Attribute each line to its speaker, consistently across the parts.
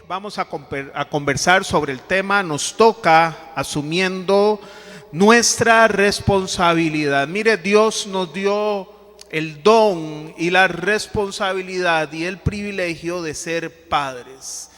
Speaker 1: vamos a conversar sobre el tema Nos toca asumiendo nuestra responsabilidad. Mire, Dios nos dio el don y la responsabilidad y el privilegio de ser padres.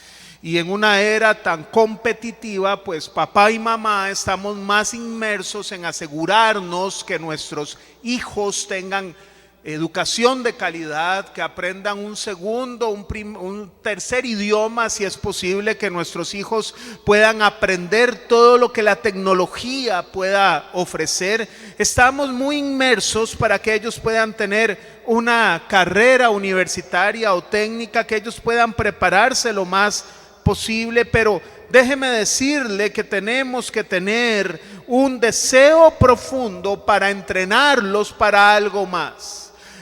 Speaker 1: Y en una era tan competitiva, pues papá y mamá estamos más inmersos en asegurarnos que nuestros hijos tengan educación de calidad, que aprendan un segundo, un tercer idioma, si es posible, que nuestros hijos puedan aprender todo lo que la tecnología pueda ofrecer. Estamos muy inmersos para que ellos puedan tener una carrera universitaria o técnica, que ellos puedan prepararse lo más posible, pero déjeme decirle que tenemos que tener un deseo profundo para entrenarlos para algo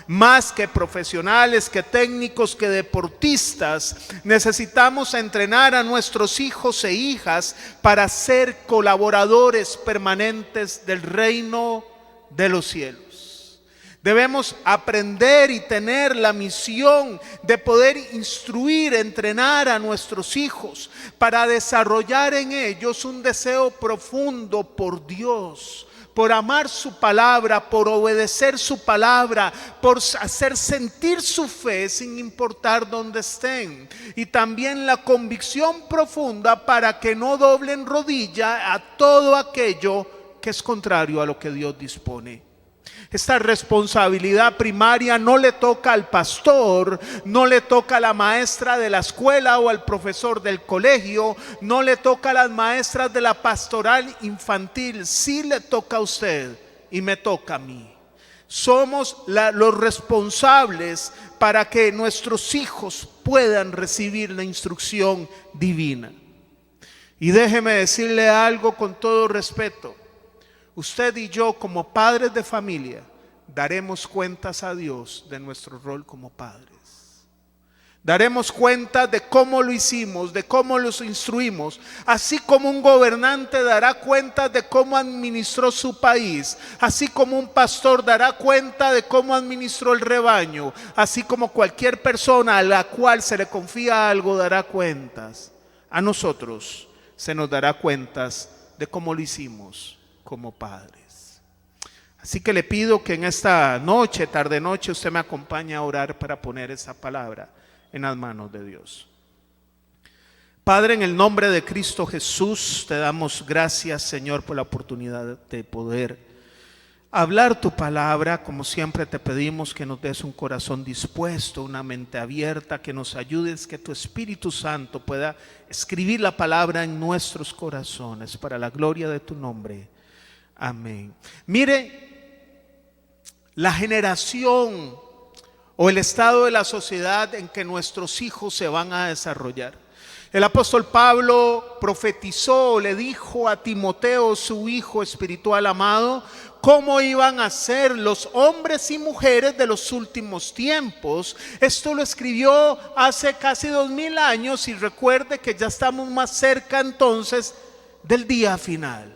Speaker 1: más que profesionales, que técnicos, que deportistas. Necesitamos entrenar a nuestros hijos e hijas para ser colaboradores permanentes del reino de los cielos. Debemos aprender y tener la misión de poder instruir, entrenar a nuestros hijos para desarrollar en ellos un deseo profundo por Dios, por amar su palabra, por obedecer su palabra, por hacer sentir su fe sin importar dónde estén. Y también la convicción profunda para que no doblen rodilla a todo aquello que es contrario a lo que Dios dispone. Esta responsabilidad primaria no le toca al pastor, no le toca a la maestra de la escuela o al profesor del colegio, no le toca a las maestras de la pastoral infantil, sí le toca a usted y me toca a mí. Somos los responsables para que nuestros hijos puedan recibir la instrucción divina. Y déjeme decirle algo con todo respeto. Usted y yo, como padres de familia, daremos cuentas a Dios de nuestro rol como padres. Daremos cuenta de cómo lo hicimos, de cómo los instruimos, así como un gobernante dará cuenta de cómo administró su país, así como un pastor dará cuenta de cómo administró el rebaño, así como cualquier persona a la cual se le confía algo dará cuentas. A nosotros se nos dará cuentas de cómo lo hicimos como padres. Así que le pido que en esta noche, tarde noche, usted me acompañe a orar para poner esa palabra en las manos de Dios. Padre, en el nombre de Cristo Jesús, te damos gracias, Señor, por la oportunidad de poder hablar tu palabra. Como siempre te pedimos que nos des un corazón dispuesto, una mente abierta, que nos ayudes, que tu Espíritu Santo pueda escribir la palabra en nuestros corazones para la gloria de tu nombre. Amén. Mire, la generación o el estado de la sociedad en que nuestros hijos se van a desarrollar. El apóstol Pablo profetizó, le dijo a Timoteo, su hijo espiritual amado, cómo iban a ser los hombres y mujeres de los últimos tiempos. Esto lo escribió hace casi 2000 años y recuerde que ya estamos más cerca entonces del día final.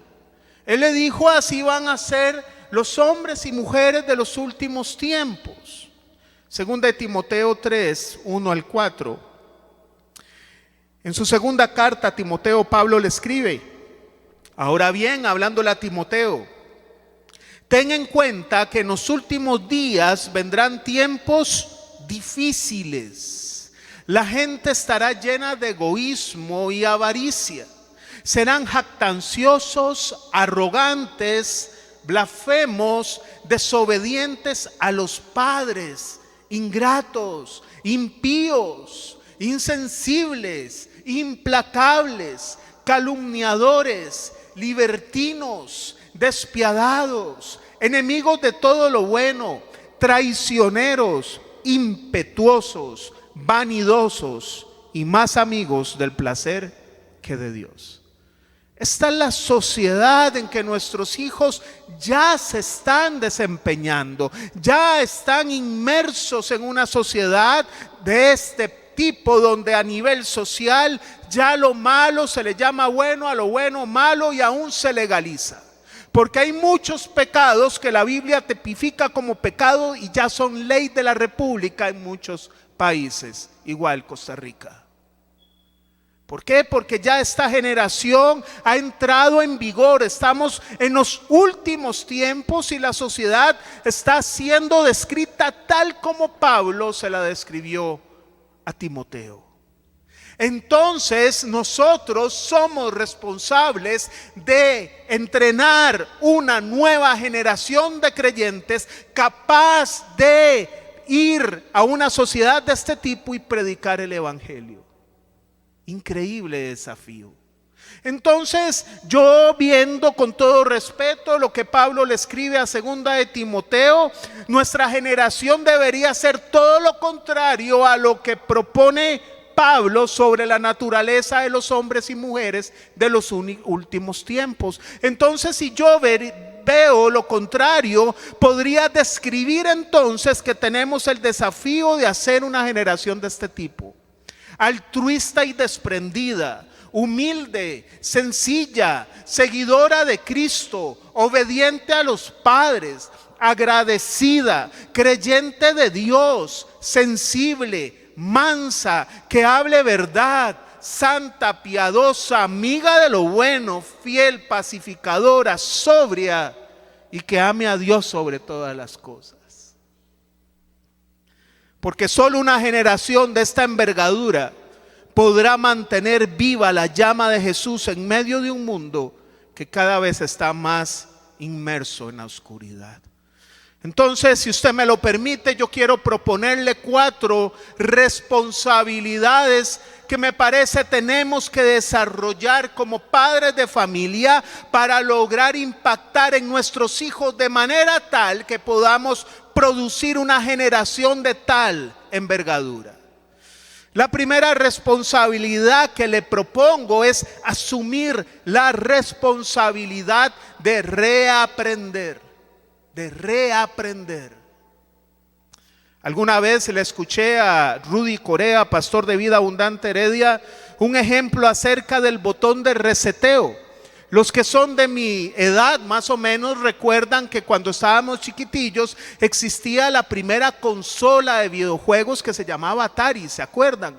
Speaker 1: Él le dijo, así van a ser los hombres y mujeres de los últimos tiempos. Segunda de Timoteo 3, 1 al 4. En su segunda carta a Timoteo, Pablo le escribe: ahora bien, hablándole a Timoteo, ten en cuenta que en los últimos días vendrán tiempos difíciles. La gente estará llena de egoísmo y avaricia. Serán jactanciosos, arrogantes, blasfemos, desobedientes a los padres, ingratos, impíos, insensibles, implacables, calumniadores, libertinos, despiadados, enemigos de todo lo bueno, traicioneros, impetuosos, vanidosos y más amigos del placer que de Dios. Esta es la sociedad en que nuestros hijos ya se están desempeñando, ya están inmersos en una sociedad de este tipo donde a nivel social ya lo malo se le llama bueno, a lo bueno malo y aún se legaliza. Porque hay muchos pecados que la Biblia tipifica como pecado y ya son ley de la República en muchos países, igual Costa Rica. ¿Por qué? Porque ya esta generación ha entrado en vigor. Estamos en los últimos tiempos y la sociedad está siendo descrita tal como Pablo se la describió a Timoteo. Entonces nosotros somos responsables de entrenar una nueva generación de creyentes capaz de ir a una sociedad de este tipo y predicar el evangelio. Increíble desafío. Entonces, yo viendo con todo respeto lo que Pablo le escribe a segunda de Timoteo, nuestra generación debería ser todo lo contrario a lo que propone Pablo sobre la naturaleza de los hombres y mujeres de los últimos tiempos. Entonces, si yo veo lo contrario, podría describir entonces que tenemos el desafío de hacer una generación de este tipo: altruista y desprendida, humilde, sencilla, seguidora de Cristo, obediente a los padres, agradecida, creyente de Dios, sensible, mansa, que hable verdad, santa, piadosa, amiga de lo bueno, fiel, pacificadora, sobria y que ame a Dios sobre todas las cosas. Porque solo una generación de esta envergadura podrá mantener viva la llama de Jesús en medio de un mundo que cada vez está más inmerso en la oscuridad. Entonces, si usted me lo permite, yo quiero proponerle 4 responsabilidades que me parece tenemos que desarrollar como padres de familia para lograr impactar en nuestros hijos de manera tal que podamos producir una generación de tal envergadura. La primera responsabilidad que le propongo es asumir la responsabilidad de reaprender. Alguna vez le escuché a Rudy Corea, pastor de Vida Abundante Heredia, un ejemplo acerca del botón de reseteo. Los que son de mi edad más o menos recuerdan que cuando estábamos chiquitillos existía la primera consola de videojuegos que se llamaba Atari, ¿se acuerdan?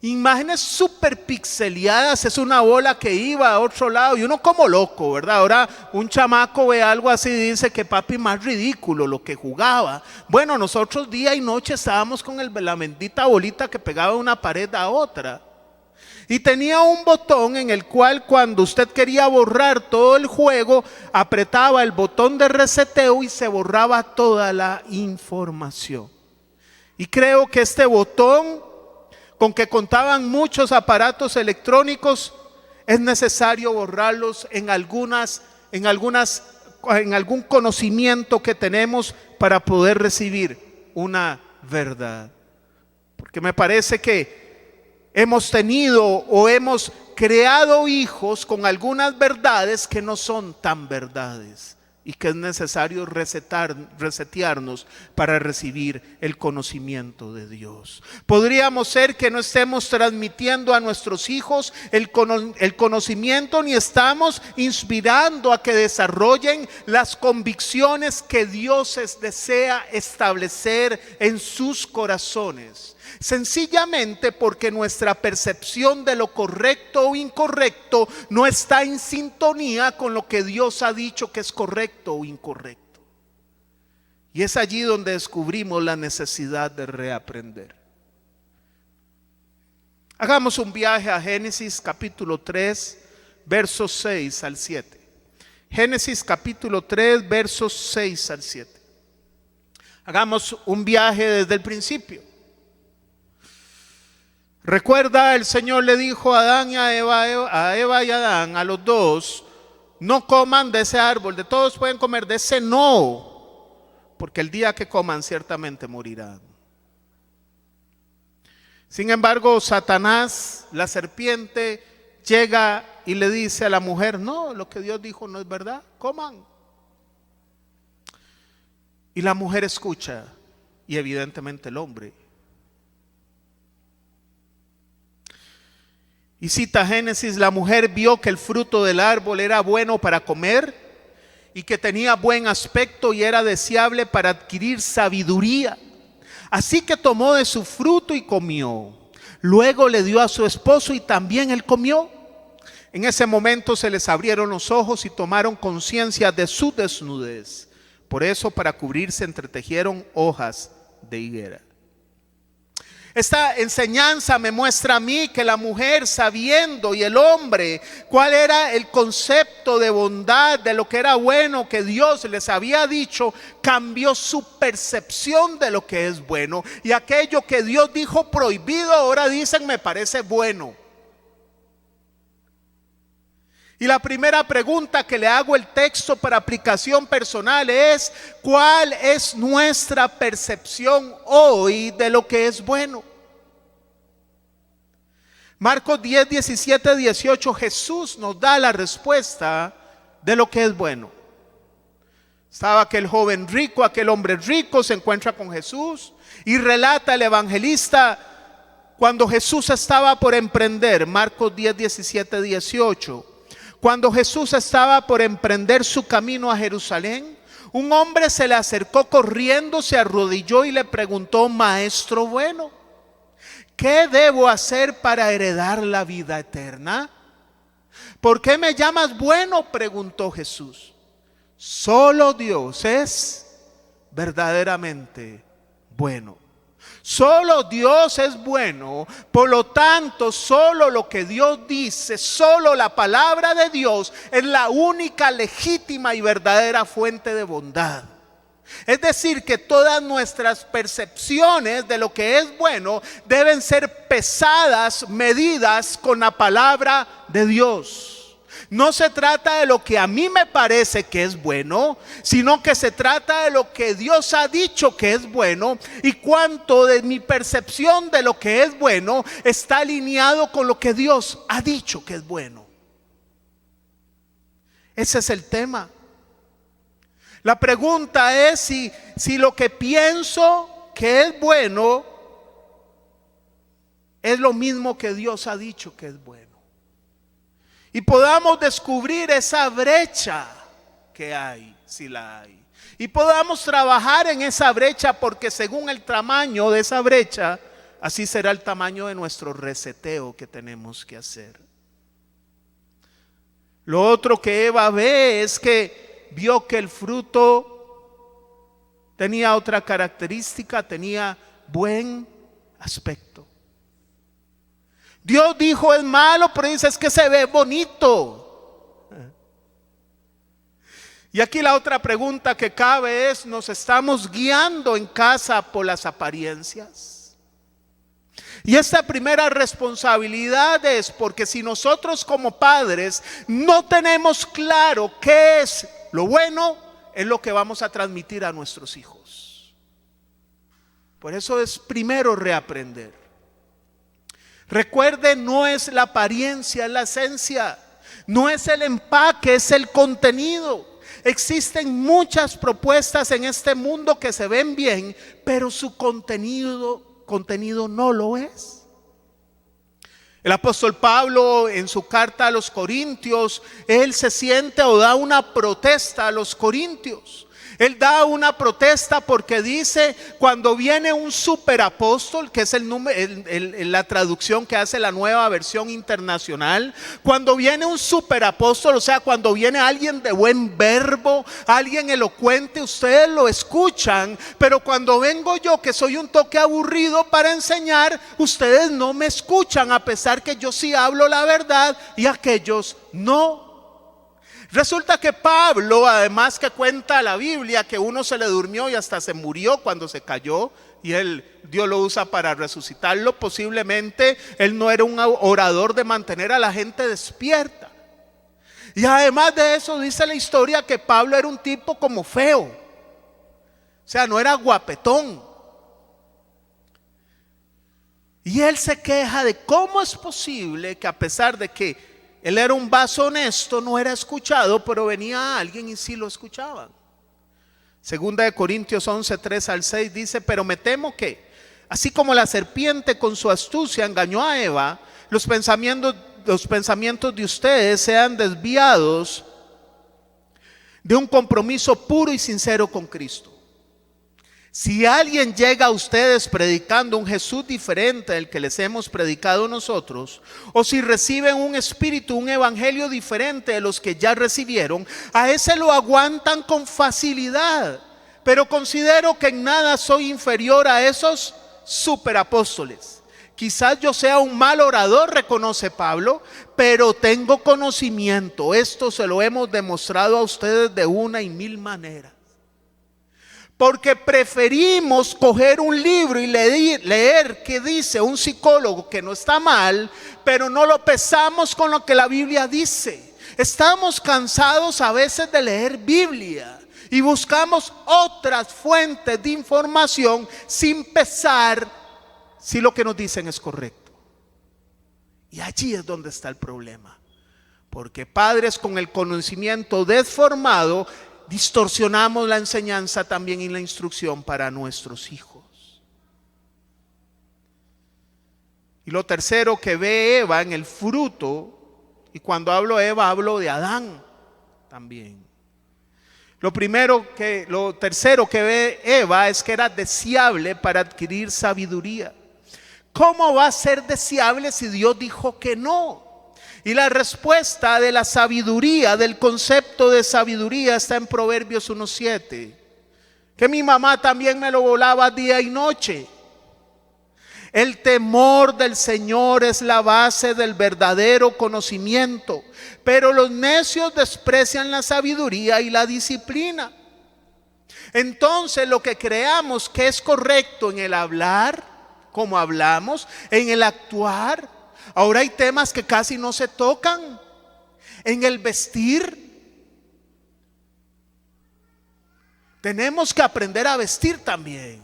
Speaker 1: Imágenes súper pixeleadas, es una bola que iba a otro lado y uno como loco, ¿verdad? Ahora un chamaco ve algo así y dice que papi, más ridículo lo que jugaba. Bueno, nosotros día y noche estábamos con la bendita bolita que pegaba de una pared a otra. Y tenía un botón en el cual cuando usted quería borrar todo el juego, apretaba el botón de reseteo y se borraba toda la información. Y creo que este botón, con que contaban muchos aparatos electrónicos, es necesario borrarlos en algún conocimiento que tenemos para poder recibir una verdad. Porque me parece que hemos tenido o hemos creado hijos con algunas verdades que no son tan verdades y que es necesario resetearnos para recibir el conocimiento de Dios. Podríamos ser que no estemos transmitiendo a nuestros hijos el conocimiento ni estamos inspirando a que desarrollen las convicciones que Dios desea establecer en sus corazones. Sencillamente porque nuestra percepción de lo correcto o incorrecto no está en sintonía con lo que Dios ha dicho que es correcto o incorrecto. Y es allí donde descubrimos la necesidad de reaprender. Hagamos un viaje a Génesis capítulo 3, versos 6 al 7. Génesis capítulo 3, versos 6 al 7. Hagamos un viaje desde el principio. Recuerda, el Señor le dijo a Adán y a Eva y a Adán, a los dos: no coman de ese árbol, de todos pueden comer, de ese no, porque el día que coman ciertamente morirán. Sin embargo, Satanás, la serpiente, llega y le dice a la mujer: no, lo que Dios dijo no es verdad, coman. Y la mujer escucha, y evidentemente el hombre. Y cita Génesis: la mujer vio que el fruto del árbol era bueno para comer y que tenía buen aspecto y era deseable para adquirir sabiduría. Así que tomó de su fruto y comió. Luego le dio a su esposo y también él comió. En ese momento se les abrieron los ojos y tomaron conciencia de su desnudez. Por eso, para cubrirse, entretejieron hojas de higuera. Esta enseñanza me muestra a mí que la mujer, sabiendo, y el hombre, cuál era el concepto de bondad, de lo que era bueno que Dios les había dicho, cambió su percepción de lo que es bueno. Y aquello que Dios dijo prohibido, ahora dicen me parece bueno. Y la primera pregunta que le hago al texto para aplicación personal es: ¿cuál es nuestra percepción hoy de lo que es bueno? Marcos 10, 17, 18, Jesús nos da la respuesta de lo que es bueno. Estaba aquel joven rico, aquel hombre rico, se encuentra con Jesús y relata el evangelista cuando Jesús estaba por emprender, Marcos 10, 17, 18. Cuando Jesús estaba por emprender su camino a Jerusalén, un hombre se le acercó corriendo, se arrodilló y le preguntó: Maestro bueno, ¿qué debo hacer para heredar la vida eterna? ¿Por qué me llamas bueno?, preguntó Jesús. Solo Dios es verdaderamente bueno. Solo Dios es bueno, por lo tanto, solo lo que Dios dice, solo la palabra de Dios es la única legítima y verdadera fuente de bondad. Es decir, que todas nuestras percepciones de lo que es bueno deben ser pesadas, medidas con la palabra de Dios. No se trata de lo que a mí me parece que es bueno, sino que se trata de lo que Dios ha dicho que es bueno y cuánto de mi percepción de lo que es bueno está alineado con lo que Dios ha dicho que es bueno. Ese es el tema. La pregunta es si lo que pienso que es bueno es lo mismo que Dios ha dicho que es bueno. Y podamos descubrir esa brecha que hay, si la hay. Y podamos trabajar en esa brecha, porque según el tamaño de esa brecha, así será el tamaño de nuestro reseteo que tenemos que hacer. Lo otro que Eva ve es que vio que el fruto tenía otra característica, tenía buen aspecto. Dios dijo es malo, pero dice es que se ve bonito. Y aquí la otra pregunta que cabe es: ¿nos estamos guiando en casa por las apariencias? Y esta primera responsabilidad es porque si nosotros como padres no tenemos claro qué es lo bueno, es lo que vamos a transmitir a nuestros hijos. Por eso es primero reaprender. Recuerde, no es la apariencia, es la esencia. No es el empaque, es el contenido. Existen muchas propuestas en este mundo que se ven bien, pero su contenido no lo es. El apóstol Pablo, en su carta a los Corintios, él se siente o da una protesta a los corintios. Él da una protesta porque dice: cuando viene un superapóstol, que es la traducción que hace la Nueva Versión Internacional, cuando viene un superapóstol, o sea, cuando viene alguien de buen verbo, alguien elocuente, ustedes lo escuchan, pero cuando vengo yo, que soy un toque aburrido para enseñar, ustedes no me escuchan, a pesar que yo sí hablo la verdad y aquellos no. Resulta que Pablo, además que cuenta la Biblia que uno se le durmió y hasta se murió cuando se cayó, y Dios lo usa para resucitarlo, posiblemente él no era un orador de mantener a la gente despierta. Y además de eso dice la historia que Pablo era un tipo como feo, o sea, no era guapetón. Y él se queja de cómo es posible que, a pesar de que él era un vaso honesto, no era escuchado, pero venía alguien y sí lo escuchaban. Segunda de Corintios 11, 3 al 6 dice: pero me temo que, así como la serpiente con su astucia engañó a Eva, los pensamientos de ustedes sean desviados de un compromiso puro y sincero con Cristo. Si alguien llega a ustedes predicando un Jesús diferente del que les hemos predicado nosotros, o si reciben un espíritu, un evangelio diferente de los que ya recibieron, a ese lo aguantan con facilidad. Pero considero que en nada soy inferior a esos superapóstoles. Quizás yo sea un mal orador, reconoce Pablo, pero tengo conocimiento. Esto se lo hemos demostrado a ustedes de una y mil maneras. Porque preferimos coger un libro y leer qué dice un psicólogo, que no está mal, pero no lo pesamos con lo que la Biblia dice. Estamos cansados a veces de leer Biblia y buscamos otras fuentes de información sin pesar si lo que nos dicen es correcto. Y allí es donde está el problema. Porque padres con el conocimiento desformado distorsionamos la enseñanza también y la instrucción para nuestros hijos. Y lo tercero que ve Eva en el fruto, y cuando hablo de Eva hablo de Adán también. Lo tercero que ve Eva es que era deseable para adquirir sabiduría. ¿Cómo va a ser deseable si Dios dijo que no? Y la respuesta de la sabiduría, del concepto de sabiduría, está en Proverbios 1:7, que mi mamá también me lo volaba día y noche. El temor del Señor es la base del verdadero conocimiento, pero los necios desprecian la sabiduría y la disciplina. Entonces, lo que creamos que es correcto en el hablar, como hablamos, en el actuar, ahora hay temas que casi no se tocan. En el vestir, tenemos que aprender a vestir también.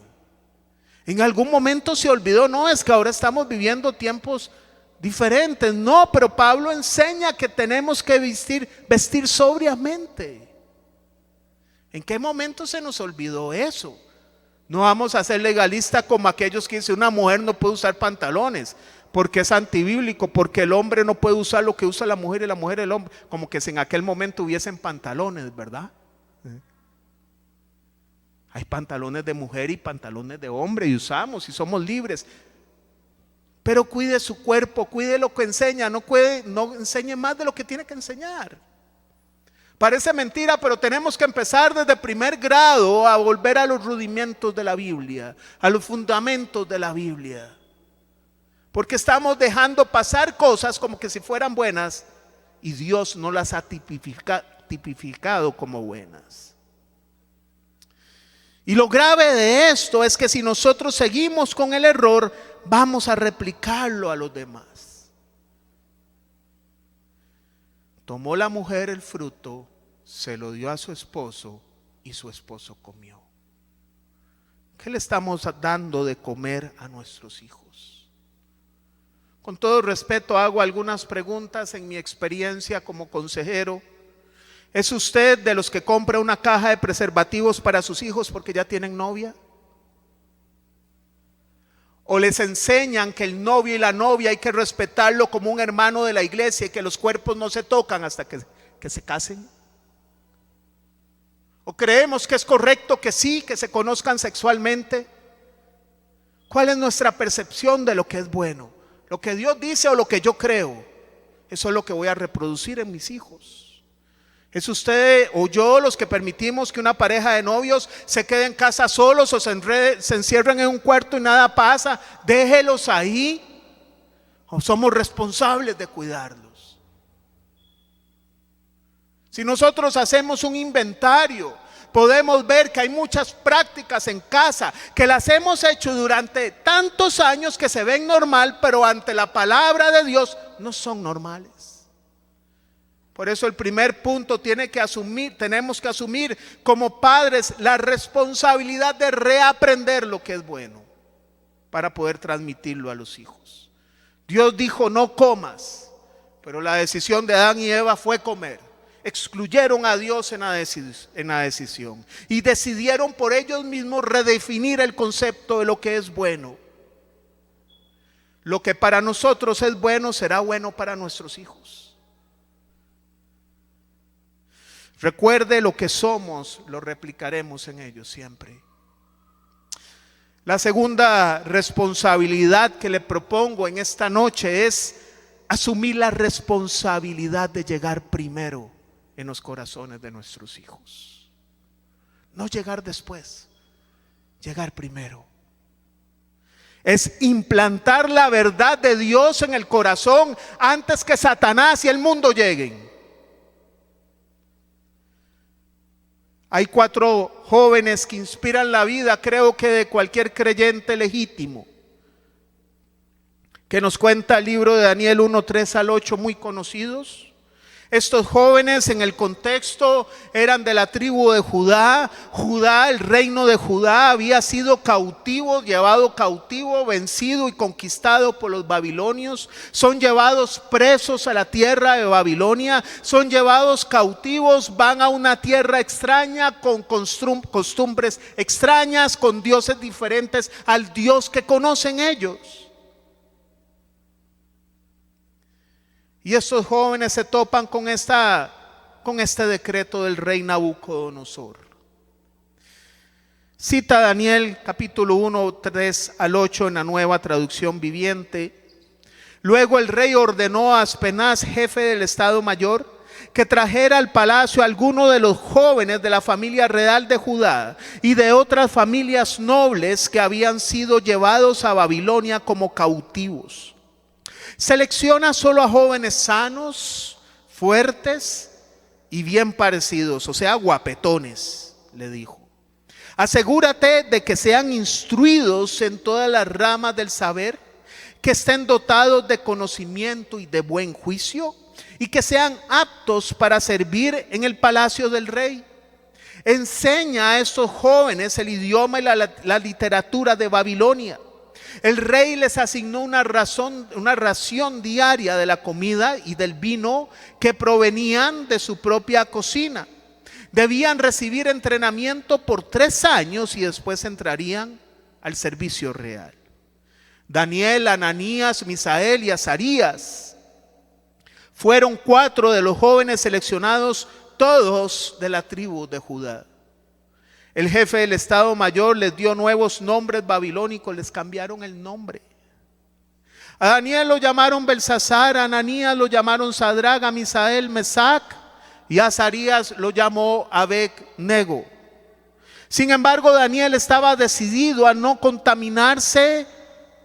Speaker 1: En algún momento se olvidó, no, es que ahora estamos viviendo tiempos diferentes. No, pero Pablo enseña que tenemos que vestir sobriamente. ¿En qué momento se nos olvidó eso? No vamos a ser legalistas como aquellos que dicen una mujer no puede usar pantalones porque es antibíblico, porque el hombre no puede usar lo que usa la mujer y la mujer el hombre, como que si en aquel momento hubiesen pantalones, ¿verdad? Hay pantalones de mujer y pantalones de hombre y usamos y somos libres. Pero cuide su cuerpo, cuide lo que enseña, no enseñe más de lo que tiene que enseñar. Parece mentira, pero tenemos que empezar desde primer grado a volver a los rudimentos de la Biblia, a los fundamentos de la Biblia. Porque estamos dejando pasar cosas como que si fueran buenas y Dios no las ha tipificado como buenas. Y lo grave de esto es que si nosotros seguimos con el error, vamos a replicarlo a los demás. Tomó la mujer el fruto, se lo dio a su esposo y su esposo comió. ¿Qué le estamos dando de comer a nuestros hijos? Con todo respeto hago algunas preguntas en mi experiencia como consejero. ¿Es usted de los que compra una caja de preservativos para sus hijos porque ya tienen novia? ¿O les enseñan que el novio y la novia hay que respetarlo como un hermano de la iglesia y que los cuerpos no se tocan hasta que se casen? ¿O creemos que es correcto que sí, que se conozcan sexualmente? ¿Cuál es nuestra percepción de lo que es bueno? ¿Lo que Dios dice o lo que yo creo? Eso es lo que voy a reproducir en mis hijos. ¿Es usted o yo los que permitimos que una pareja de novios se quede en casa solos o se encierren en un cuarto y nada pasa? Déjelos ahí. ¿O somos responsables de cuidarlos? Si nosotros hacemos un inventario, podemos ver que hay muchas prácticas en casa que las hemos hecho durante tantos años que se ven normal, pero ante la palabra de Dios no son normales. Por eso el primer punto tenemos que asumir como padres la responsabilidad de reaprender lo que es bueno para poder transmitirlo a los hijos. Dios dijo no comas, pero la decisión de Adán y Eva fue comer. Excluyeron a Dios en la decisión y decidieron por ellos mismos redefinir el concepto de lo que es bueno. Lo que para nosotros es bueno será bueno para nuestros hijos. Recuerde, lo que somos lo replicaremos en ellos siempre. La segunda responsabilidad que le propongo en esta noche es asumir la responsabilidad de llegar primero en los corazones de nuestros hijos. No llegar después, llegar primero. Es implantar la verdad de Dios en el corazón antes que Satanás y el mundo lleguen. Hay 4 jóvenes que inspiran la vida, creo que de cualquier creyente legítimo, que nos cuenta el libro de Daniel 1, 3 al 8, muy conocidos. Estos jóvenes en el contexto eran de la tribu de Judá. Judá, el reino de Judá, había sido cautivo, llevado cautivo, vencido y conquistado por los babilonios. Son llevados presos a la tierra de Babilonia, son llevados cautivos, van a una tierra extraña con costumbres extrañas, con dioses diferentes al Dios que conocen ellos. Y estos jóvenes se topan con este decreto del rey Nabucodonosor. Cita Daniel capítulo 1, 3 al 8 en la Nueva Traducción Viviente. Luego el rey ordenó a Aspenaz, jefe del Estado Mayor, que trajera al palacio a alguno de los jóvenes de la familia real de Judá y de otras familias nobles que habían sido llevados a Babilonia como cautivos. Selecciona solo a jóvenes sanos, fuertes y bien parecidos, o sea, guapetones, le dijo. Asegúrate de que sean instruidos en todas las ramas del saber, que estén dotados de conocimiento y de buen juicio, y que sean aptos para servir en el palacio del rey. Enseña a estos jóvenes el idioma y la literatura de Babilonia. El rey les asignó una ración diaria de la comida y del vino que provenían de su propia cocina. Debían recibir entrenamiento por 3 años y después entrarían al servicio real. Daniel, Ananías, Misael y Azarías fueron 4 de los jóvenes seleccionados, todos de la tribu de Judá. El jefe del Estado Mayor les dio nuevos nombres babilónicos, les cambiaron el nombre. A Daniel lo llamaron Belsasar, a Ananías lo llamaron Sadrag, a Misael Mesac y a Azarías lo llamó Abed-nego. Sin embargo, Daniel estaba decidido a no contaminarse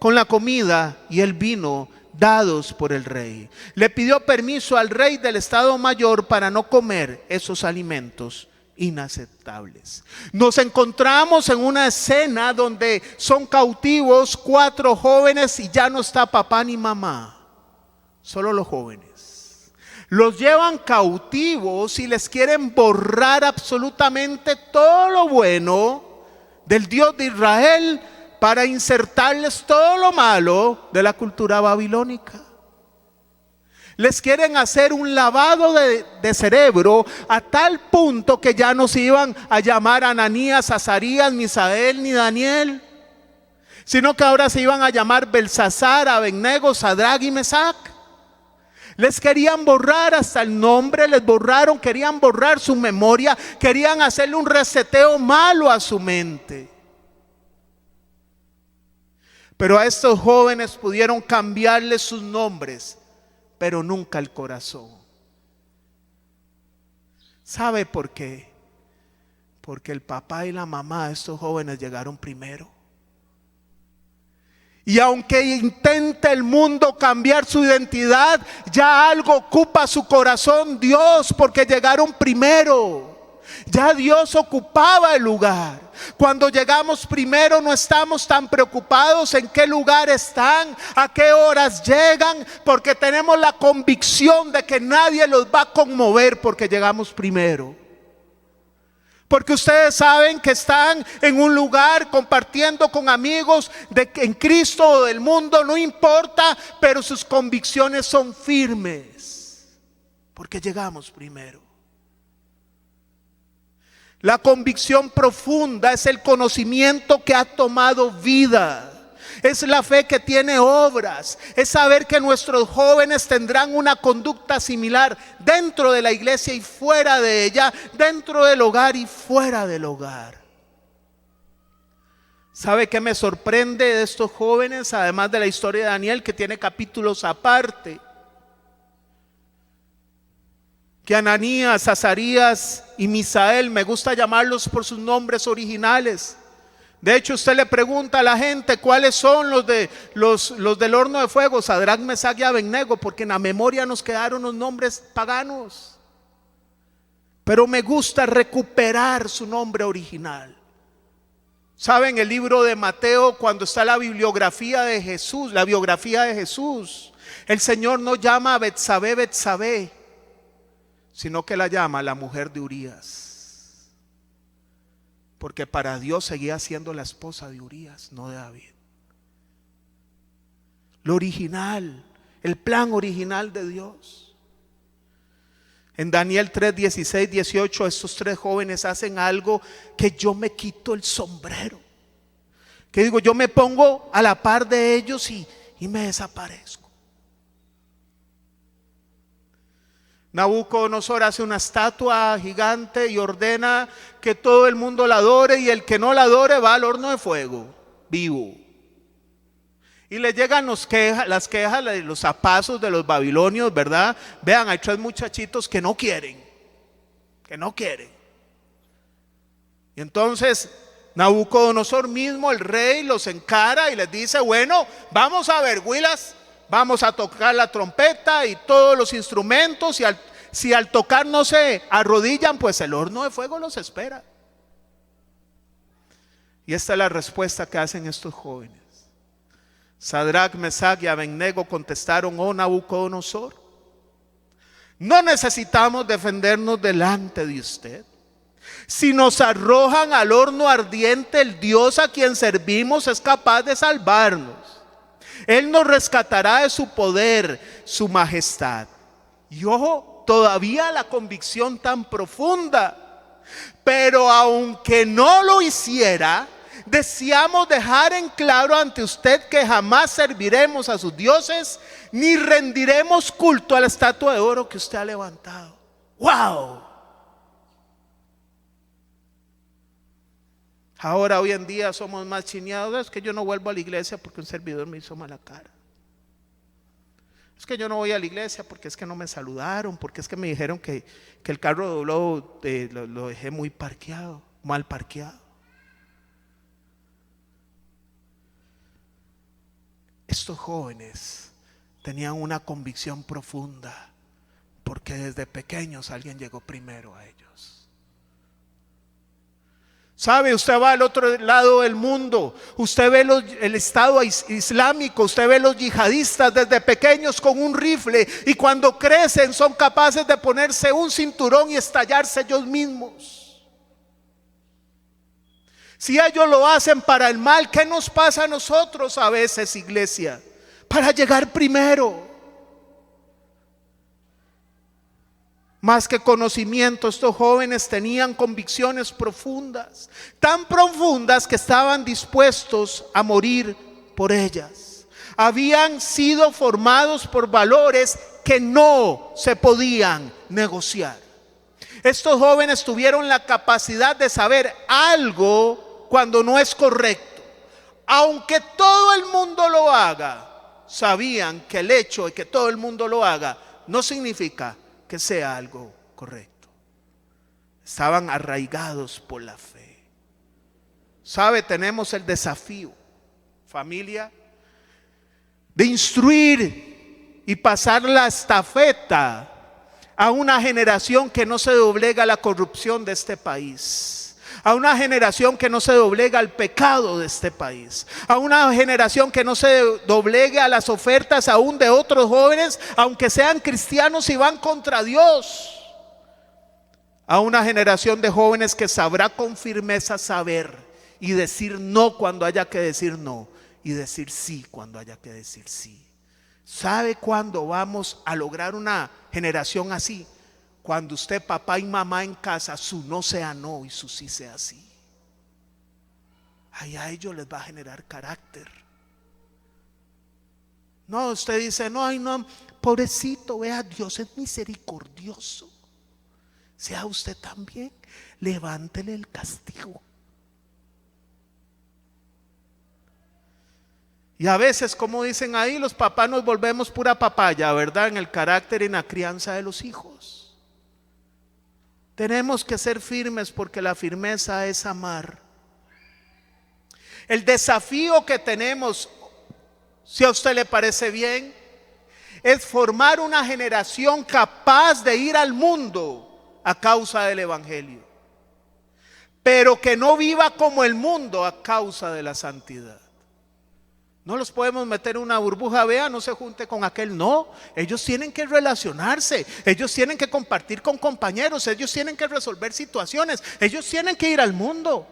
Speaker 1: con la comida y el vino dados por el rey. Le pidió permiso al rey del Estado Mayor para no comer esos alimentos inaceptables. Nos encontramos en una escena donde son cautivos 4 jóvenes y ya no está papá ni mamá, solo los jóvenes. Los llevan cautivos y les quieren borrar absolutamente todo lo bueno del Dios de Israel para insertarles todo lo malo de la cultura babilónica. Les quieren hacer un lavado de cerebro a tal punto que ya no se iban a llamar Ananías, Azarías, Misael ni Daniel, sino que ahora se iban a llamar Belsasar, Abed-nego, Sadrag y Mesac. Les querían borrar hasta el nombre, les borraron, querían borrar su memoria, querían hacerle un reseteo malo a su mente. Pero a estos jóvenes pudieron cambiarles sus nombres, pero nunca el corazón. ¿Sabe por qué? Porque el papá y la mamá de estos jóvenes llegaron primero. Y aunque intente el mundo cambiar su identidad, ya algo ocupa su corazón Dios, porque llegaron primero. Ya Dios ocupaba el lugar. Cuando llegamos primero no estamos tan preocupados en qué lugar están, a qué horas llegan, porque tenemos la convicción de que nadie los va a conmover porque llegamos primero. Porque ustedes saben que están en un lugar compartiendo con amigos en Cristo o del mundo, no importa, pero sus convicciones son firmes, porque llegamos primero. La convicción profunda es el conocimiento que ha tomado vida. Es la fe que tiene obras. Es saber que nuestros jóvenes tendrán una conducta similar dentro de la iglesia y fuera de ella, dentro del hogar y fuera del hogar. ¿Sabe qué me sorprende de estos jóvenes? Además de la historia de Daniel, que tiene capítulos aparte. Que Ananías, Azarías y Misael, me gusta llamarlos por sus nombres originales. De hecho, usted le pregunta a la gente cuáles son los del horno de fuego, Sadrac, Mesach y Abednego, porque en la memoria nos quedaron los nombres paganos. Pero me gusta recuperar su nombre original. ¿Saben? El libro de Mateo, cuando está la bibliografía de Jesús, la biografía de Jesús, el Señor no llama a Betsabé, Betsabé, sino que la llama la mujer de Urías. Porque para Dios seguía siendo la esposa de Urías, no de David. Lo original, el plan original de Dios. En Daniel 3, 16, 18, estos tres jóvenes hacen algo que yo me quito el sombrero. Que digo, yo me pongo a la par de ellos y me desaparezco. Nabucodonosor hace una estatua gigante y ordena que todo el mundo la adore, y el que no la adore va al horno de fuego vivo. Y le llegan las quejas, los zapazos de los babilonios, ¿verdad? Vean, hay tres muchachitos que no quieren. Y entonces Nabucodonosor mismo, el rey, los encara y les dice, bueno, vamos a ver, Huilas, vamos a tocar la trompeta y todos los instrumentos, y si al tocar no se arrodillan, pues el horno de fuego los espera. Y esta es la respuesta que hacen estos jóvenes. Sadrac, Mesach y Abednego contestaron, oh Nabucodonosor, no necesitamos defendernos delante de usted. Si nos arrojan al horno ardiente, el Dios a quien servimos es capaz de salvarnos. Él nos rescatará de su poder, su majestad. Y ojo, todavía la convicción tan profunda. Pero aunque no lo hiciera, deseamos dejar en claro ante usted que jamás serviremos a sus dioses, ni rendiremos culto a la estatua de oro que usted ha levantado. ¡Wow! Ahora, hoy en día somos más chineados. Es que yo no vuelvo a la iglesia porque un servidor me hizo mala cara. Es que yo no voy a la iglesia porque es que no me saludaron, porque es que me dijeron que el carro doblado lo dejé muy parqueado, mal parqueado. Estos jóvenes tenían una convicción profunda, porque desde pequeños alguien llegó primero a ellos. ¿Sabe? Usted va al otro lado del mundo, usted ve el Estado Islámico, usted ve los yihadistas desde pequeños con un rifle, y cuando crecen son capaces de ponerse un cinturón y estallarse ellos mismos. Si ellos lo hacen para el mal, ¿qué nos pasa a nosotros a veces, iglesia? Para llegar primero. Más que conocimiento, estos jóvenes tenían convicciones profundas, tan profundas que estaban dispuestos a morir por ellas. Habían sido formados por valores que no se podían negociar. Estos jóvenes tuvieron la capacidad de saber algo cuando no es correcto. Aunque todo el mundo lo haga, sabían que el hecho de que todo el mundo lo haga no significa que sea algo correcto. Estaban arraigados por la fe. ¿Sabe? Tenemos el desafío, familia, de instruir y pasar la estafeta a una generación que no se doblega a la corrupción de este país, a una generación que no se doblega al pecado de este país, a una generación que no se doblegue a las ofertas aún de otros jóvenes, aunque sean cristianos y van contra Dios, a una generación de jóvenes que sabrá con firmeza saber y decir no cuando haya que decir no, y decir sí cuando haya que decir sí. ¿Sabe cuándo vamos a lograr una generación así? Cuando usted, papá y mamá en casa, su no sea no y su sí sea sí. Ahí a ellos les va a generar carácter. No, usted dice, no, ay no, pobrecito, vea, Dios es misericordioso. Sea usted también, levántele el castigo. Y a veces, como dicen ahí, los papás nos volvemos pura papaya, ¿verdad? En el carácter y en la crianza de los hijos. Tenemos que ser firmes porque la firmeza es amar. El desafío que tenemos, si a usted le parece bien, es formar una generación capaz de ir al mundo a causa del evangelio, pero que no viva como el mundo a causa de la santidad. No los podemos meter en una burbuja, vea, no se junte con aquel, no. Ellos tienen que relacionarse, ellos tienen que compartir con compañeros, ellos tienen que resolver situaciones, ellos tienen que ir al mundo.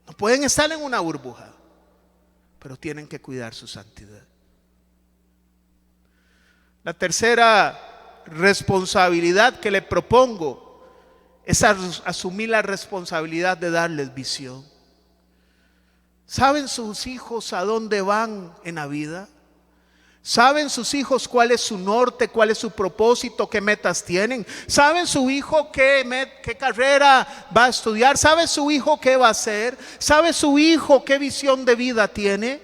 Speaker 1: No pueden estar en una burbuja, pero tienen que cuidar su santidad. La tercera responsabilidad que le propongo es asumir la responsabilidad de darles visión. ¿Saben sus hijos a dónde van en la vida? ¿Saben sus hijos cuál es su norte, cuál es su propósito, qué metas tienen? ¿Saben su hijo qué carrera va a estudiar? ¿Sabe su hijo qué va a hacer? ¿Sabe su hijo qué visión de vida tiene?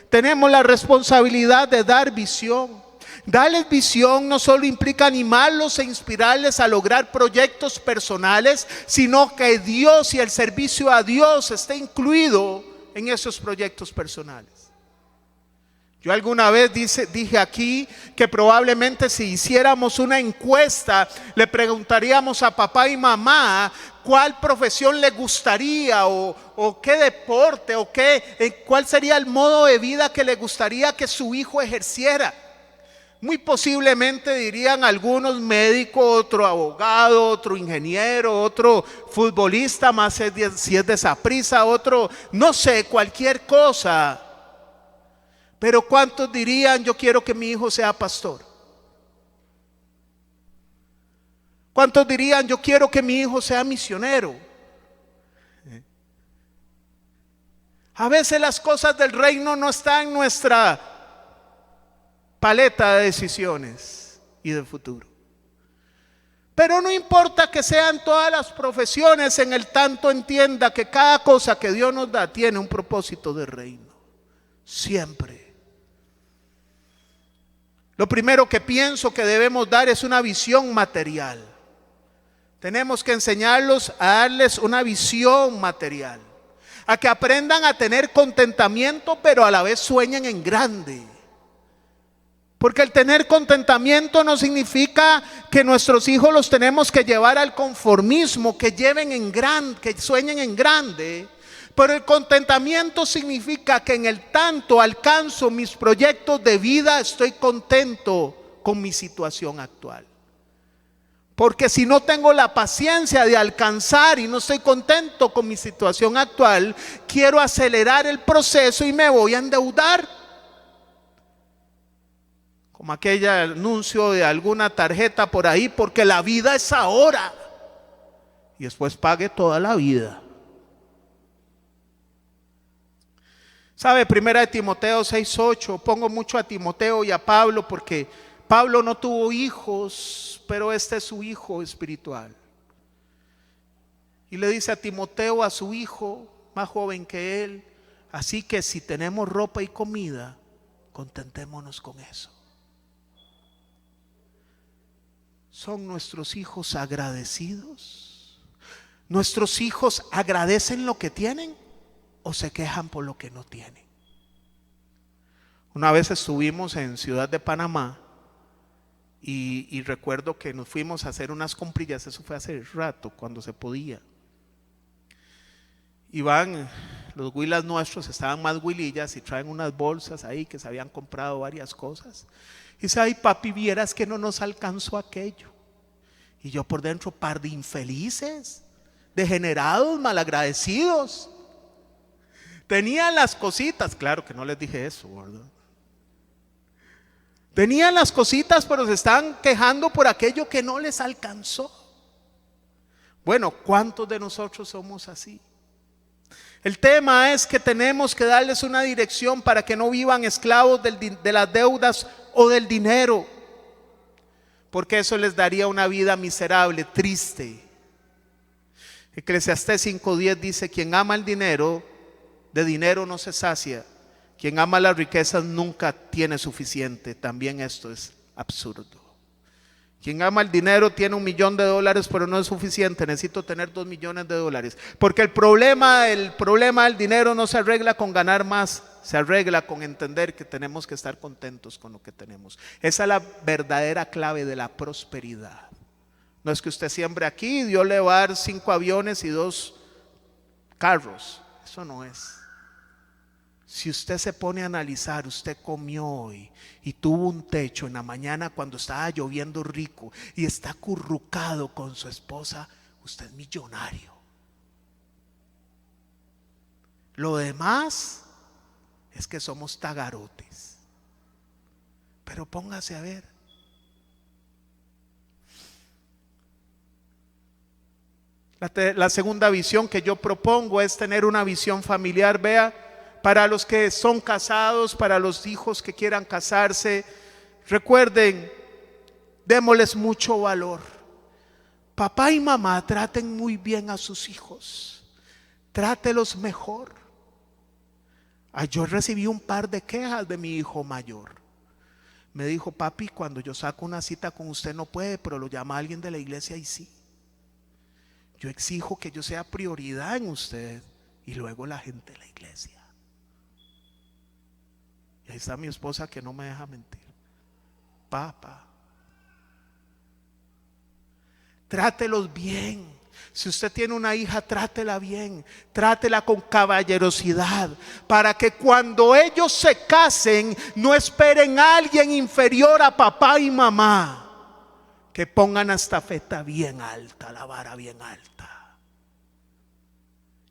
Speaker 1: Tenemos la responsabilidad de dar visión. Darles visión no solo implica animarlos e inspirarles a lograr proyectos personales, sino que Dios y el servicio a Dios esté incluido en esos proyectos personales. Yo alguna vez dije aquí que probablemente si hiciéramos una encuesta, le preguntaríamos a papá y mamá cuál profesión le gustaría o qué deporte o cuál sería el modo de vida que le gustaría que su hijo ejerciera. Muy posiblemente dirían algunos médico, otro abogado, otro ingeniero, otro futbolista, más si es de Saprissa, otro, no sé, cualquier cosa. Pero ¿cuántos dirían yo quiero que mi hijo sea pastor? ¿Cuántos dirían yo quiero que mi hijo sea misionero? A veces las cosas del reino no están en nuestra paleta de decisiones y de futuro. Pero no importa que sean todas las profesiones, en el tanto entienda que cada cosa que Dios nos da tiene un propósito de reino. Siempre. Lo primero que pienso que debemos dar es una visión material. Tenemos que enseñarlos a darles una visión material, a que aprendan a tener contentamiento, pero a la vez sueñen en grande. Porque el tener contentamiento no significa que nuestros hijos los tenemos que llevar al conformismo, que sueñen en grande. Pero el contentamiento significa que en el tanto alcanzo mis proyectos de vida, estoy contento con mi situación actual. Porque si no tengo la paciencia de alcanzar y no estoy contento con mi situación actual, quiero acelerar el proceso y me voy a endeudar. Como aquel anuncio de alguna tarjeta por ahí, porque la vida es ahora. Y después pague toda la vida. ¿Sabe? Primera de Timoteo 6:8. Pongo mucho a Timoteo y a Pablo porque Pablo no tuvo hijos, pero este es su hijo espiritual. Y le dice a Timoteo, a su hijo, más joven que él: así que si tenemos ropa y comida, contentémonos con eso. ¿Son nuestros hijos agradecidos? ¿Nuestros hijos agradecen lo que tienen o se quejan por lo que no tienen? Una vez estuvimos en Ciudad de Panamá y recuerdo que nos fuimos a hacer unas comprillas. Eso fue hace rato, cuando se podía. Y van, los huilas nuestros estaban más huilillas y traen unas bolsas ahí que se habían comprado varias cosas. Y dice: ay papi, vieras que no nos alcanzó aquello. Y yo por dentro: par de infelices, degenerados, malagradecidos. Tenían las cositas, claro que no les dije eso, ¿verdad? Tenían las cositas, pero se estaban quejando por aquello que no les alcanzó. Bueno, ¿cuántos de nosotros somos así? El tema es que tenemos que darles una dirección para que no vivan esclavos de las deudas o del dinero, porque eso les daría una vida miserable, triste. Eclesiastés 5:10 dice: quien ama el dinero, de dinero no se sacia, Quien ama las riquezas nunca tiene suficiente. También esto es absurdo. Quien ama el dinero tiene $1.000.000, pero no es suficiente. Necesito tener $2.000.000. Porque el problema del dinero no se arregla con ganar más. Se arregla con entender que tenemos que estar contentos con lo que tenemos. Esa es la verdadera clave de la prosperidad. No es que usted siembre aquí y Dios le va a dar 5 aviones y 2 carros. Eso no es. Si usted se pone a analizar, usted comió hoy y tuvo un techo en la mañana cuando estaba lloviendo rico y está acurrucado con su esposa, usted es millonario. Lo demás es que somos tagarotes. Pero póngase a ver. La segunda visión que yo propongo es tener una visión familiar. Vea, para los que son casados, para los hijos que quieran casarse, recuerden, démosles mucho valor. Papá y mamá, traten muy bien a sus hijos, trátelos mejor. Yo recibí un par de quejas de mi hijo mayor. Me dijo: papi, cuando yo saco una cita con usted no puede, pero lo llama alguien de la iglesia y sí. Yo exijo que yo sea prioridad en usted y luego la gente de la iglesia. Y ahí está mi esposa que no me deja mentir. Papá, trátelos bien. Si usted tiene una hija, trátela bien, trátela con caballerosidad, para que cuando ellos se casen no esperen a alguien inferior a papá y mamá. Que pongan la estafeta bien alta, la vara bien alta.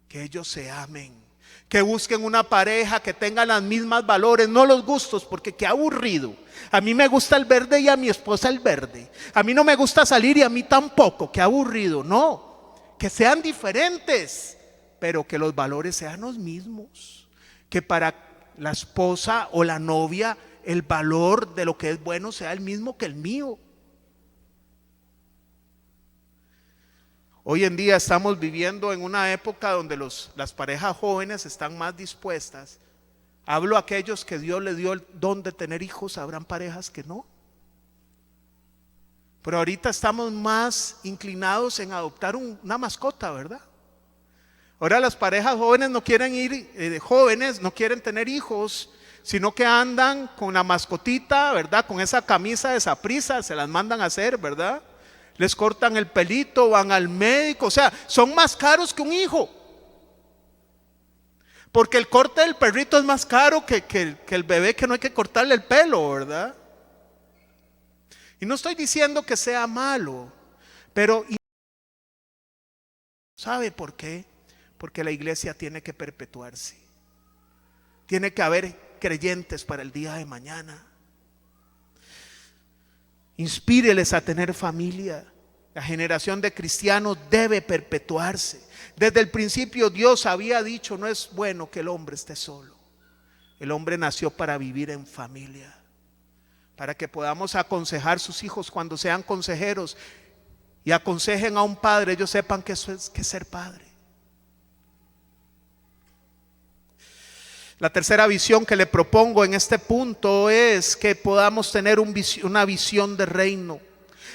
Speaker 1: Que ellos se amen, que busquen una pareja que tenga los mismos valores, no los gustos, porque qué aburrido. A mí me gusta el verde y a mi esposa el verde. A mí no me gusta salir y a mí tampoco, qué aburrido. No, que sean diferentes, pero que los valores sean los mismos. Que para la esposa o la novia el valor de lo que es bueno sea el mismo que el mío. Hoy en día estamos viviendo en una época donde las parejas jóvenes están más dispuestas. Hablo a aquellos que Dios les dio el don de tener hijos, habrán parejas que no. Pero ahorita estamos más inclinados en adoptar una mascota, ¿verdad? Ahora las parejas jóvenes no quieren no quieren tener hijos, sino que andan con la mascotita, ¿verdad? Con esa camisa de Saprissa, se las mandan a hacer, ¿verdad? Les cortan el pelito, van al médico, o sea, son más caros que un hijo. Porque el corte del perrito es más caro que el bebé, que no hay que cortarle el pelo, ¿verdad? Y no estoy diciendo que sea malo, pero ¿sabe por qué? Porque la iglesia tiene que perpetuarse. Tiene que haber creyentes para el día de mañana. Inspíreles a tener familia. La generación de cristianos debe perpetuarse. Desde el principio Dios había dicho: no es bueno que el hombre esté solo. El hombre nació para vivir en familia, para que podamos aconsejar a sus hijos cuando sean consejeros y aconsejen a un padre, ellos sepan que eso es ser padre. La tercera visión que le propongo en este punto es que podamos tener una visión de reino.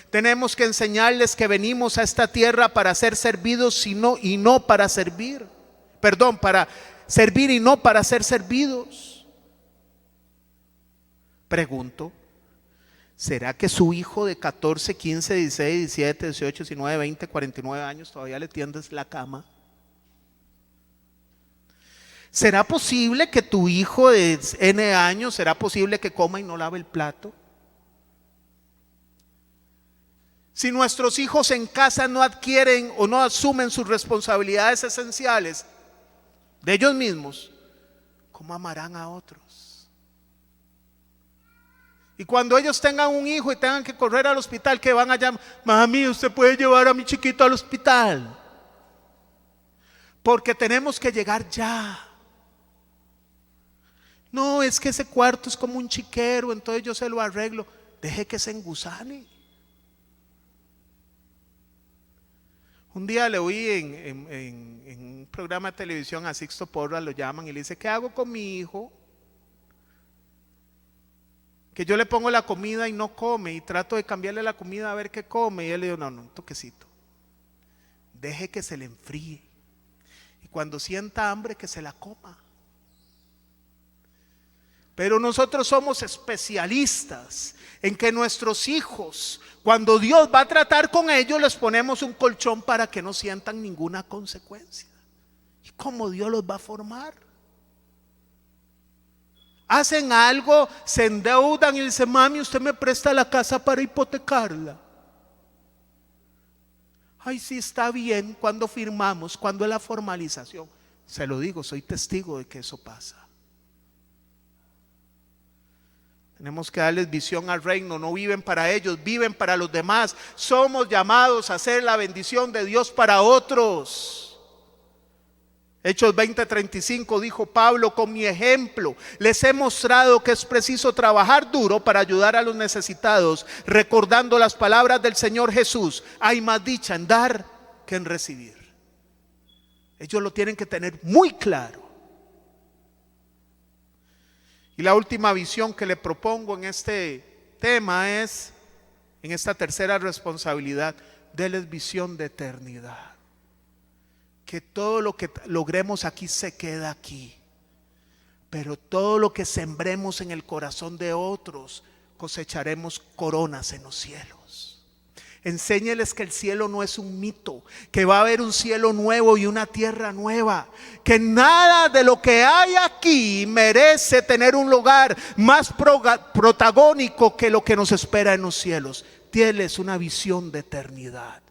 Speaker 1: Tenemos que enseñarles que venimos a esta tierra para ser servidos y no para servir. Perdón, para servir y no para ser servidos. Pregunto, ¿será que su hijo de 14, 15, 16, 17, 18, 19, 20, 49 años todavía le tiendes la cama? ¿Será posible que tu hijo de N años, será posible que coma y no lave el plato? Si nuestros hijos en casa no adquieren o no asumen sus responsabilidades esenciales de ellos mismos, ¿cómo amarán a otros? Y cuando ellos tengan un hijo y tengan que correr al hospital, ¿qué van a llamar? Mami, ¿usted puede llevar a mi chiquito al hospital? Porque tenemos que llegar ya. No, es que ese cuarto es como un chiquero, entonces yo se lo arreglo. Deje que se engusane. Un día le oí en un programa de televisión a Sixto Porras, lo llaman y le dice: ¿qué hago con mi hijo? Que yo le pongo la comida y no come y trato de cambiarle la comida a ver qué come y él le digo, no, un toquecito. Deje que se le enfríe y cuando sienta hambre que se la coma. Pero nosotros somos especialistas en que nuestros hijos, cuando Dios va a tratar con ellos, les ponemos un colchón para que no sientan ninguna consecuencia. ¿Y cómo Dios los va a formar? Hacen algo, se endeudan y dicen, mami, usted me presta la casa para hipotecarla. Ay, sí, está bien. ¿Cuándo firmamos? ¿Cuándo es la formalización? Se lo digo, soy testigo de que eso pasa. Tenemos que darles visión al reino. No viven para ellos, viven para los demás. Somos llamados a hacer la bendición de Dios para otros. Hechos 20:35 dijo Pablo, con mi ejemplo les he mostrado que es preciso trabajar duro para ayudar a los necesitados, recordando las palabras del Señor Jesús: hay más dicha en dar que en recibir. Ellos lo tienen que tener muy claro. Y la última visión que le propongo en este tema es, en esta tercera responsabilidad, déles visión de eternidad. Que todo lo que logremos aquí se queda aquí, pero todo lo que sembremos en el corazón de otros, cosecharemos coronas en los cielos. Enséñeles que el cielo no es un mito, que va a haber un cielo nuevo y una tierra nueva, que nada de lo que hay aquí merece tener un lugar más protagónico que lo que nos espera en los cielos. Tienes una visión de eternidad.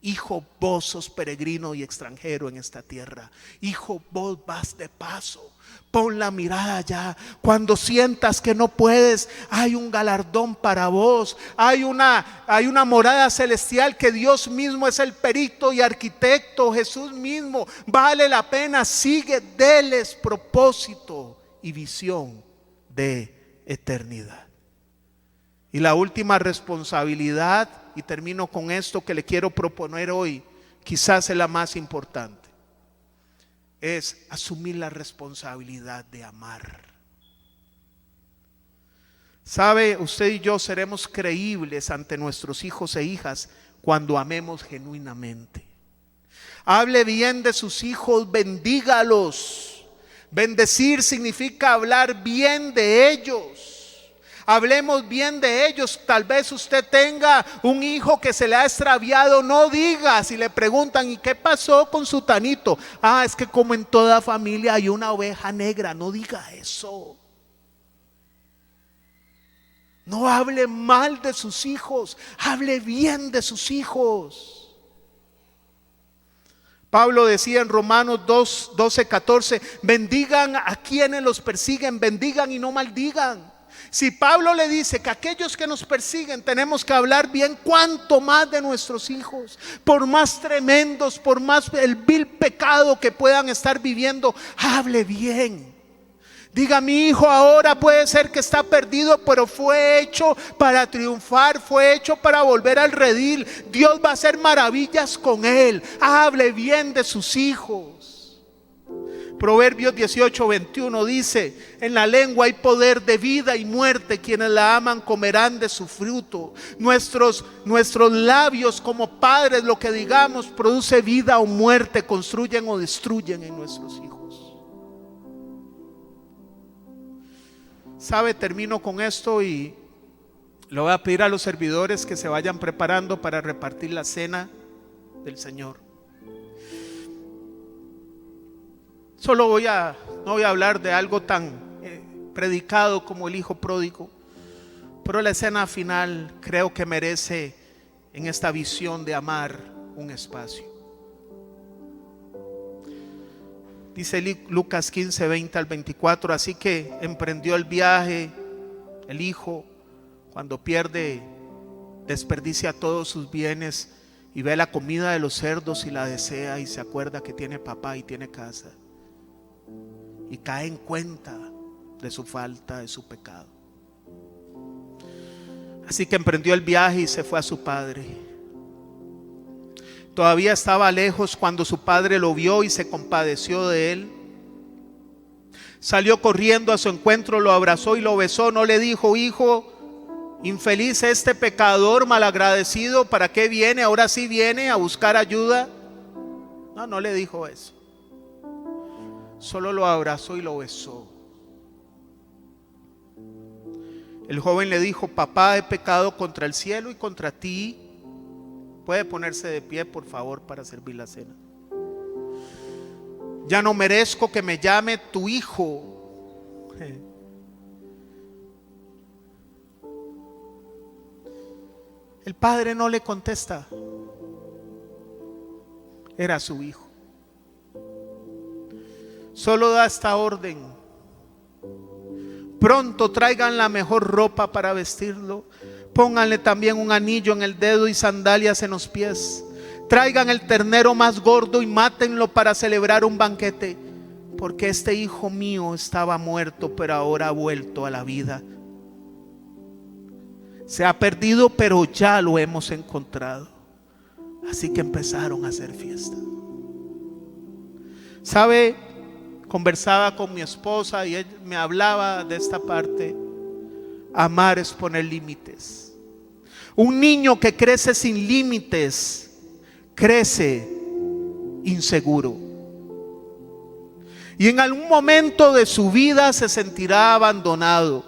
Speaker 1: Hijo, vos sos peregrino y extranjero en esta tierra. Hijo, vos vas de paso. Pon la mirada allá. Cuando sientas que no puedes, hay un galardón para vos. Hay una morada celestial que Dios mismo es el perito y arquitecto. Jesús mismo. Vale la pena. Sigue, deles propósito y visión de eternidad. Y la última responsabilidad, y termino con esto que le quiero proponer hoy, quizás es la más importante, es asumir la responsabilidad de amar. Sabe, usted y yo seremos creíbles ante nuestros hijos e hijas cuando amemos genuinamente. Hable bien de sus hijos, bendígalos. Bendecir significa hablar bien de ellos. Hablemos bien de ellos. Tal vez usted tenga un hijo que se le ha extraviado. No diga, si le preguntan, ¿y qué pasó con su tanito? Ah, es que como en toda familia hay una oveja negra. No diga eso. No hable mal de sus hijos. Hable bien de sus hijos. Pablo decía en Romanos 12:14, bendigan a quienes los persiguen, bendigan y no maldigan. Si Pablo le dice que aquellos que nos persiguen tenemos que hablar bien, cuánto más de nuestros hijos, por más tremendos, por más el vil pecado que puedan estar viviendo, hable bien. Diga, mi hijo ahora puede ser que está perdido, pero fue hecho para triunfar, fue hecho para volver al redil. Dios va a hacer maravillas con él. Hable bien de sus hijos. Proverbios 18:21 dice, en la lengua hay poder de vida y muerte, quienes la aman comerán de su fruto. Nuestros labios como padres, lo que digamos produce vida o muerte, construyen o destruyen en nuestros hijos. Sabe, termino con esto y le voy a pedir a los servidores que se vayan preparando para repartir la cena del Señor. No voy a hablar de algo tan predicado como el hijo pródigo, pero la escena final creo que merece en esta visión de amar un espacio. Dice Lucas 15:20-24, así que emprendió el viaje el hijo. Cuando pierde, desperdicia todos sus bienes y ve la comida de los cerdos y la desea, y se acuerda que tiene papá y tiene casa, y cae en cuenta de su falta, de su pecado. Así que emprendió el viaje y se fue a su padre. Todavía estaba lejos cuando su padre lo vio y se compadeció de él. Salió corriendo a su encuentro, lo abrazó y lo besó. No le dijo: hijo, infeliz este pecador malagradecido, ¿para qué viene? Ahora sí viene a buscar ayuda. No, no le dijo eso. Solo lo abrazó y lo besó. El joven le dijo: papá, he pecado contra el cielo y contra ti. Puede ponerse de pie, por favor, para servir la cena. Ya no merezco que me llame tu hijo. El padre no le contesta. Era su hijo. Solo da esta orden: pronto traigan la mejor ropa para vestirlo. Pónganle también un anillo en el dedo y sandalias en los pies. Traigan el ternero más gordo y mátenlo para celebrar un banquete, porque este hijo mío estaba muerto, pero ahora ha vuelto a la vida. Se ha perdido, pero ya lo hemos encontrado. Así que empezaron a hacer fiesta. ¿Sabe? Conversaba con mi esposa y ella me hablaba de esta parte. Amar es poner límites. Un niño que crece sin límites crece inseguro, y en algún momento de su vida se sentirá abandonado.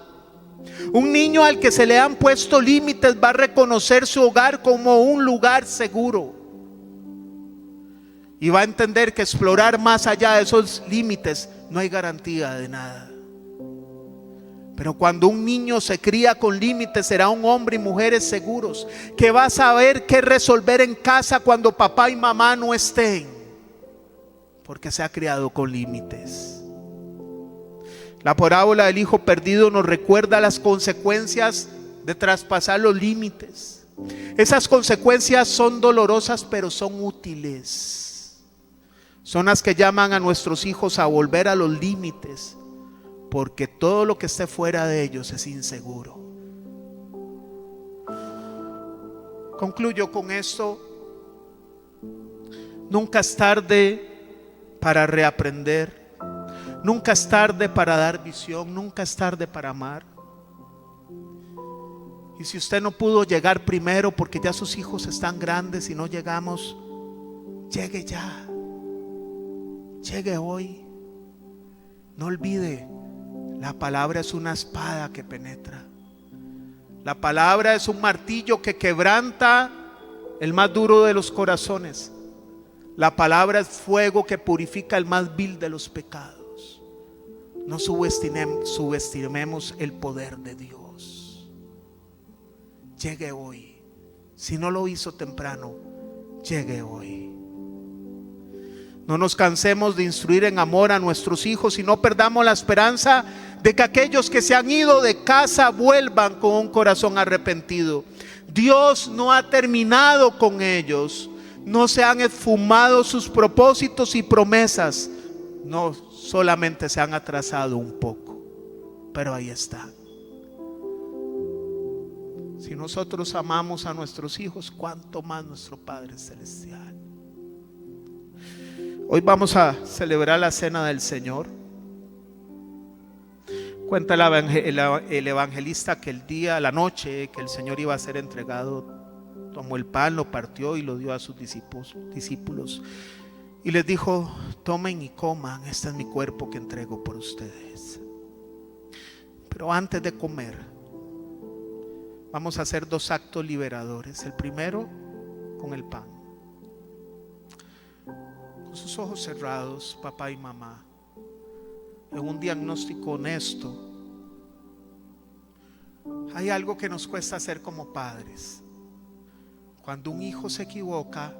Speaker 1: Un niño al que se le han puesto límites va a reconocer su hogar como un lugar seguro, y va a entender que explorar más allá de esos límites no hay garantía de nada. Pero cuando un niño se cría con límites, será un hombre y mujeres seguros, que va a saber qué resolver en casa cuando papá y mamá no estén, porque se ha criado con límites. La parábola del hijo perdido nos recuerda las consecuencias de traspasar los límites. Esas consecuencias son dolorosas, pero son útiles. Son las que llaman a nuestros hijos a volver a los límites, porque todo lo que esté fuera de ellos es inseguro. Concluyo con esto: nunca es tarde para reaprender, nunca es tarde para dar visión, nunca es tarde para amar. Y si usted no pudo llegar primero porque ya sus hijos están grandes y no llegamos, llegue ya, llegue hoy. No olvide: la palabra es una espada que penetra. La palabra es un martillo que quebranta el más duro de los corazones. La palabra es fuego que purifica el más vil de los pecados. No subestimemos el poder de Dios. Llegue hoy. Si no lo hizo temprano, llegue hoy. No nos cansemos de instruir en amor a nuestros hijos y no perdamos la esperanza de que aquellos que se han ido de casa vuelvan con un corazón arrepentido. Dios no ha terminado con ellos. No se han esfumado sus propósitos y promesas. No, solamente se han atrasado un poco, pero ahí están. Si nosotros amamos a nuestros hijos, ¿cuánto más nuestro Padre Celestial? Hoy vamos a celebrar la cena del Señor. Cuenta el evangelista que la noche que el Señor iba a ser entregado, tomó el pan, lo partió y lo dio a sus discípulos. Y les dijo: tomen y coman, este es mi cuerpo que entrego por ustedes. Pero antes de comer, vamos a hacer 2 actos liberadores. El primero, con el pan. Con sus ojos cerrados, papá y mamá, en un diagnóstico honesto. Hay algo que nos cuesta hacer como padres. Cuando un hijo se equivoca,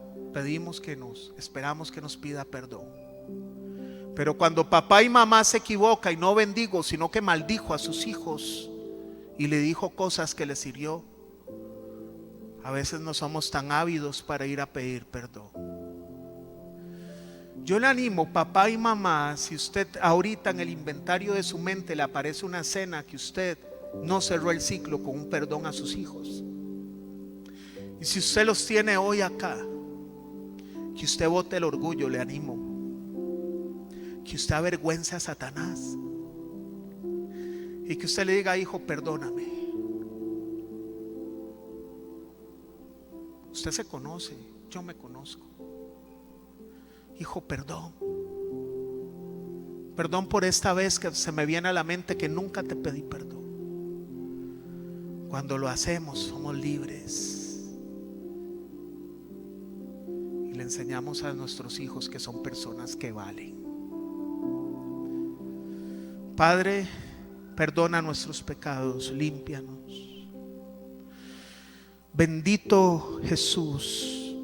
Speaker 1: esperamos que nos pida perdón. Pero cuando papá y mamá se equivoca, y no bendigo, sino que maldijo a sus hijos y le dijo cosas que les hirió, a veces no somos tan ávidos para ir a pedir perdón. Yo le animo, papá y mamá, si usted ahorita en el inventario de su mente le aparece una escena que usted no cerró el ciclo con un perdón a sus hijos, y si usted los tiene hoy acá, que usted bote el orgullo. Le animo que usted avergüence a Satanás y que usted le diga: hijo, perdóname. Usted se conoce, yo me conozco. Hijo, perdón. Perdón por esta vez que se me viene a la mente que nunca te pedí perdón. Cuando lo hacemos, somos libres. Y le enseñamos a nuestros hijos que son personas que valen. Padre, perdona nuestros pecados, límpianos. Bendito Jesús,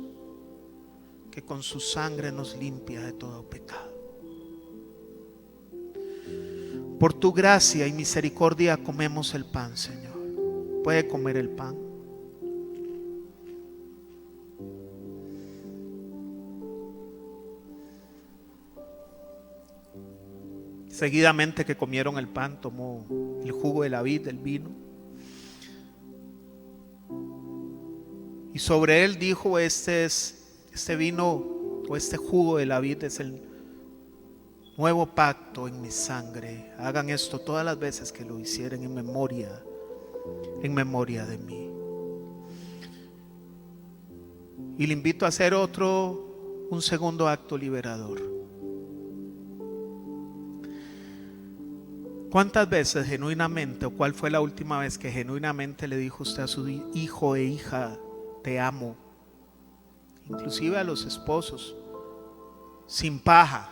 Speaker 1: que con su sangre nos limpia de todo pecado. Por tu gracia y misericordia comemos el pan, Señor. Puede comer el pan. Seguidamente que comieron el pan, tomó el jugo de la vid, del vino, y sobre él dijo: este vino o este jugo de la vid es el nuevo pacto en mi sangre. Hagan esto todas las veces que lo hicieren en memoria de mí. Y le invito a hacer un segundo acto liberador. ¿Cuántas veces genuinamente, o cuál fue la última vez que genuinamente le dijo usted a su hijo e hija: te amo? Inclusive a los esposos, sin paja,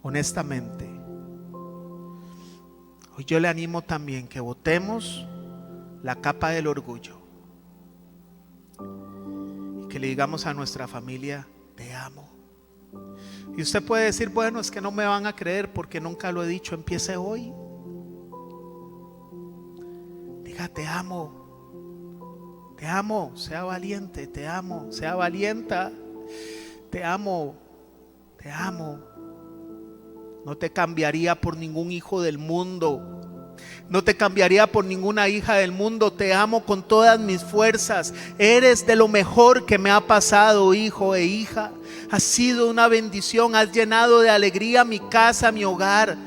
Speaker 1: honestamente. Hoy yo le animo también que botemos la capa del orgullo y que le digamos a nuestra familia: te amo. Y usted puede decir: bueno, es que no me van a creer porque nunca lo he dicho. Empiece hoy. Diga: te amo, te amo. Sea valiente, te amo. Sea valienta, te amo, te amo. No te cambiaría por ningún hijo del mundo. No te cambiaría por ninguna hija del mundo. Te amo con todas mis fuerzas. Eres de lo mejor que me ha pasado, hijo e hija. Has sido una bendición. Has llenado de alegría mi casa, mi hogar.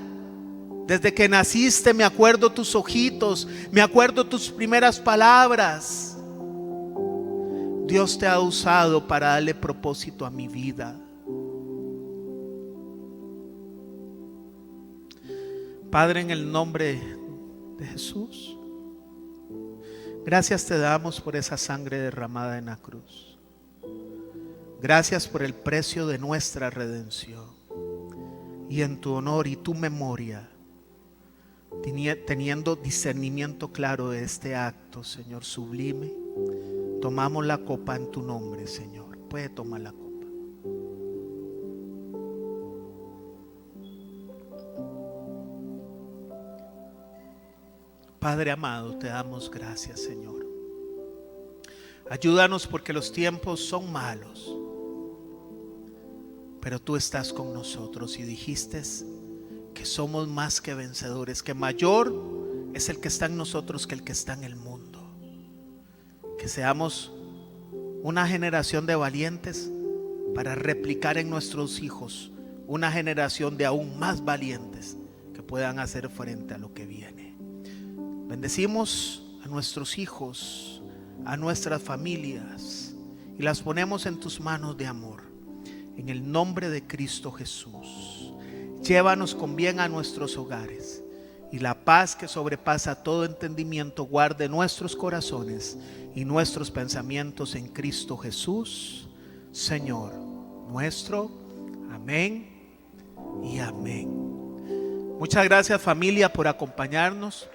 Speaker 1: Desde que naciste me acuerdo tus ojitos, me acuerdo tus primeras palabras. Dios te ha usado para darle propósito a mi vida. Padre, en el nombre de Jesús, gracias te damos por esa sangre derramada en la cruz. Gracias por el precio de nuestra redención. Y en tu honor y tu memoria, teniendo discernimiento claro de este acto, Señor sublime, tomamos la copa en tu nombre, Señor. Puede tomar la copa. Padre amado, te damos gracias, Señor. Ayúdanos porque los tiempos son malos, pero tú estás con nosotros y dijiste que somos más que vencedores, que mayor es el que está en nosotros que el que está en el mundo. Que seamos una generación de valientes para replicar en nuestros hijos una generación de aún más valientes que puedan hacer frente a lo que viene. Bendecimos a nuestros hijos, a nuestras familias, y las ponemos en tus manos de amor. En el nombre de Cristo Jesús, llévanos con bien a nuestros hogares, y la paz que sobrepasa todo entendimiento guarde nuestros corazones y nuestros pensamientos en Cristo Jesús, Señor nuestro. Amén y amén. Muchas gracias, familia, por acompañarnos.